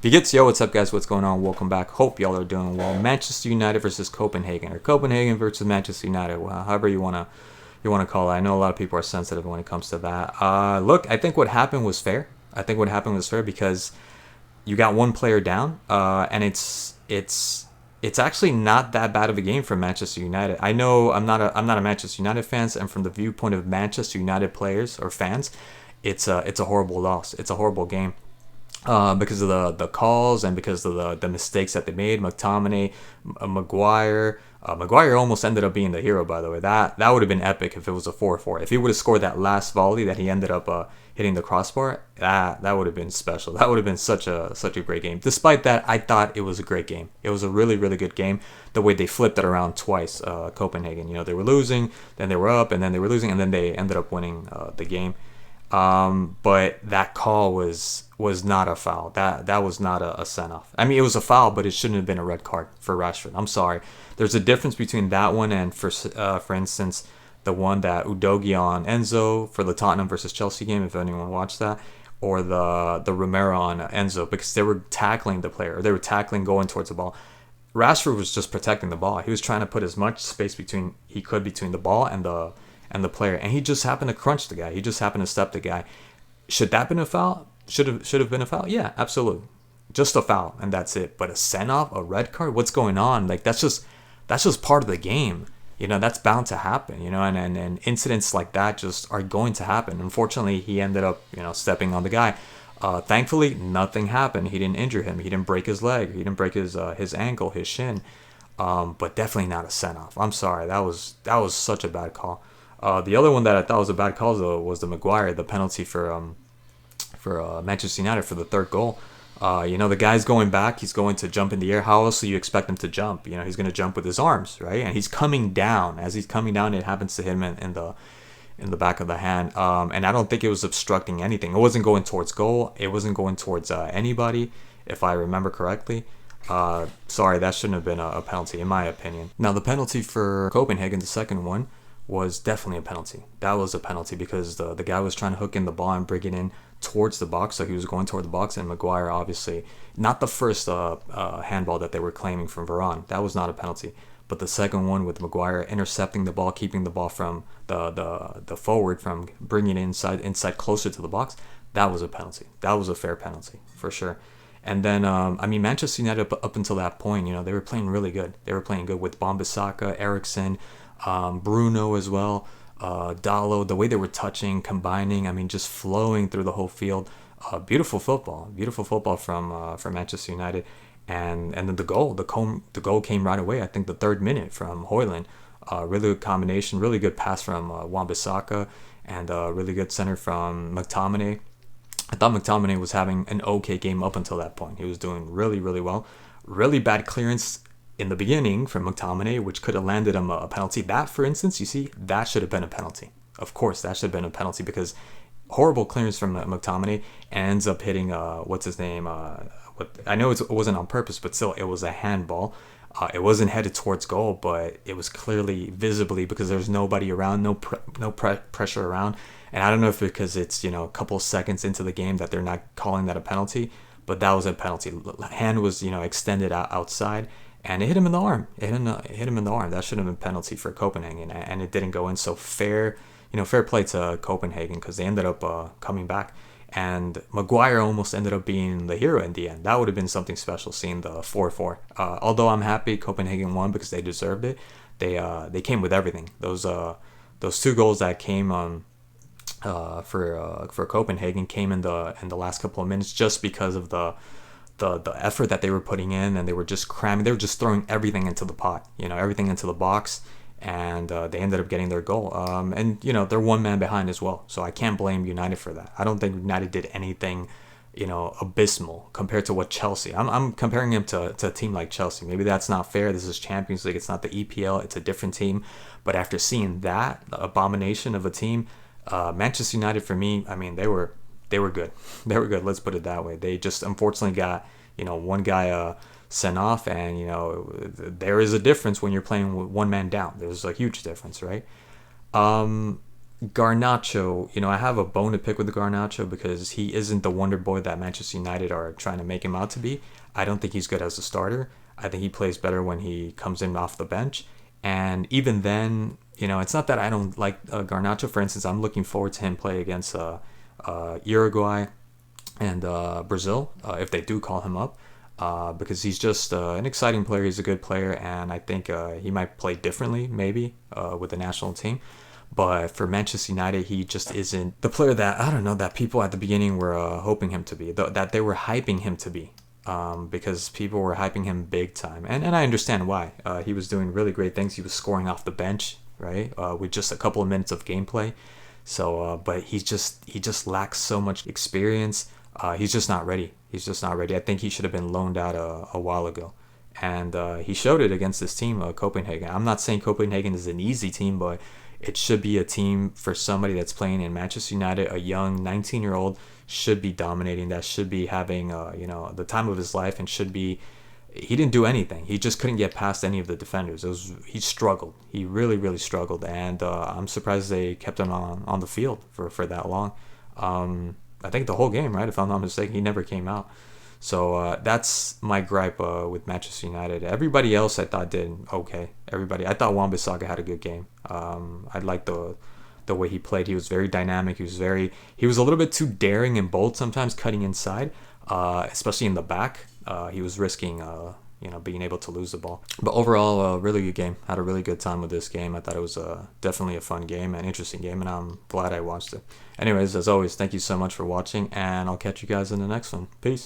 Yo, what's up, guys? What's going on? Welcome back. Hope y'all are doing well. Manchester United versus Copenhagen, or Copenhagen versus Manchester United, well, however you wanna call it. I know a lot of people are sensitive when it comes to that. Look, I think what happened was fair. I think what happened was fair because you got one player down, and it's actually not that bad of a game for Manchester United. I know I'm not a Manchester United fan, and from the viewpoint of Manchester United players or fans, it's a horrible loss. It's a horrible game. Because of the calls and because of the mistakes that they made. McTominay, Maguire. Maguire almost ended up being the hero, by the way. That would have been epic if it was a 4-4. If he would have scored that last volley that he ended up hitting the crossbar, that would have been special. That would have been such a great game. Despite that, I thought it was a great game. It was a really, really good game. The way they flipped it around twice, Copenhagen. They were losing, then they were up, and then they were losing, and then they ended up winning the game. But that call was not a foul. That was not a send off. I mean, it was a foul, but it shouldn't have been a red card for Rashford. I'm sorry. There's a difference between that one and for instance the one that Udogie on Enzo for the Tottenham versus Chelsea game, if anyone watched that, or the Romero on Enzo, because they were tackling the player. They were tackling going towards the ball. Rashford was just protecting the ball. He was trying to put as much space between the ball and the player, and he just happened to crunch the guy. He just happened to step the guy. Should that been a foul? Should have been a foul? Yeah, absolutely. Just a foul, and that's it. But a send off, a red card, what's going on? Like that's just part of the game. That's bound to happen. And incidents like that just are going to happen. Unfortunately, he ended up stepping on the guy. Thankfully, nothing happened. He didn't injure him. He didn't break his leg. He didn't break his ankle, his shin. But definitely not a send off. I'm sorry. That was such a bad call. The other one that I thought was a bad call though was the Maguire, the penalty for Manchester United for the third goal. The guy's going back. He's going to jump in the air. How else do you expect him to jump? He's going to jump with his arms, right? And he's coming down. As he's coming down, it happens to hit him in the back of the hand. And I don't think it was obstructing anything. It wasn't going towards goal. It wasn't going towards anybody, if I remember correctly. Sorry, that shouldn't have been a penalty, in my opinion. Now, the penalty for Copenhagen, the second one, was definitely a penalty. That was a penalty because the guy was trying to hook in the ball and bring it in towards the box, so he was going toward the box, and Maguire, obviously, not the first handball that they were claiming from Varane. That was not a penalty. But the second one with Maguire intercepting the ball, keeping the ball from the forward from bringing it inside closer to the box, that was a penalty. That was a fair penalty, for sure. And then, Manchester United up until that point, they were playing really good. They were playing good with Wan-Bissaka, Eriksen, Bruno as well, Dalot, the way they were touching, combining, just flowing through the whole field. Beautiful football from Manchester United, and then the goal came right away. I think the third minute from Højlund. Really good combination, really good pass from Wan-Bissaka, and really good center from McTominay. I thought McTominay was having an okay game up until that point. He was doing really, really well. Really bad clearance in the beginning from McTominay, which could have landed him a penalty. That, for instance, you see, that should have been a penalty. Of course, that should have been a penalty because horrible clearance from McTominay ends up hitting, what's his name? I know it wasn't on purpose, but still, it was a handball. It wasn't headed towards goal, but it was clearly visibly because there's nobody around, no pressure around. And I don't know if because it's, a couple seconds into the game that they're not calling that a penalty, but that was a penalty. Hand was, extended outside, and it hit him in the arm. It hit him in the arm. That should have been penalty for Copenhagen, and it didn't go in. So fair play to Copenhagen because they ended up coming back. And Maguire almost ended up being the hero in the end. That would have been something special, seeing the 4-4. Although I'm happy Copenhagen won because they deserved it. They came with everything. Those two goals that came for Copenhagen came in the last couple of minutes just because of the effort that they were putting in, and they were just cramming. They were just throwing everything into the pot, everything into the box, and they ended up getting their goal. And they're one man behind as well, so I can't blame United for that. I don't think United did anything, abysmal compared to what Chelsea. I'm comparing him to a team like Chelsea. Maybe that's not fair. This is Champions League. It's not the EPL. It's a different team. But after seeing that abomination of a team, Manchester United, for me, they were good. They were good. Let's put it that way. They just unfortunately got one guy sent off, and there is a difference when you're playing with one man down. There's a huge difference, right? Garnacho, I have a bone to pick with Garnacho because he isn't the wonder boy that Manchester United are trying to make him out to be. I don't think he's good as a starter. I think he plays better when he comes in off the bench. And even then, it's not that I don't like Garnacho. For instance, I'm looking forward to him play against Uruguay and Brazil, if they do call him up, because he's just an exciting player. He's a good player, and I think he might play differently, maybe, with the national team. But for Manchester United, he just isn't the player that, I don't know, that people at the beginning were hoping him to be, that they were hyping him to be. Because people were hyping him big time. And I understand why. He was doing really great things. He was scoring off the bench, right, with just a couple of minutes of gameplay. So, but he just lacks so much experience. He's just not ready. He's just not ready. I think he should have been loaned out a while ago. And he showed it against this team, Copenhagen. I'm not saying Copenhagen is an easy team, but it should be a team for somebody that's playing in Manchester United. A young 19-year-old should be dominating. That should be having, the time of his life, and should be. He didn't do anything. He just couldn't get past any of the defenders. He struggled. He really, really struggled, and I'm surprised they kept him on the field for that long. I think the whole game, right? If I'm not mistaken, he never came out. So that's my gripe with Manchester United. Everybody else I thought did okay. I thought Wan-Bissaka had a good game. I liked the way he played. He was very dynamic. He was a little bit too daring and bold sometimes, cutting inside, especially in the back. He was risking being able to lose the ball. But overall, a really good game. Had a really good time with this game. I thought it was definitely a fun game, an interesting game, and I'm glad I watched it. Anyways, as always, thank you so much for watching, and I'll catch you guys in the next one. Peace.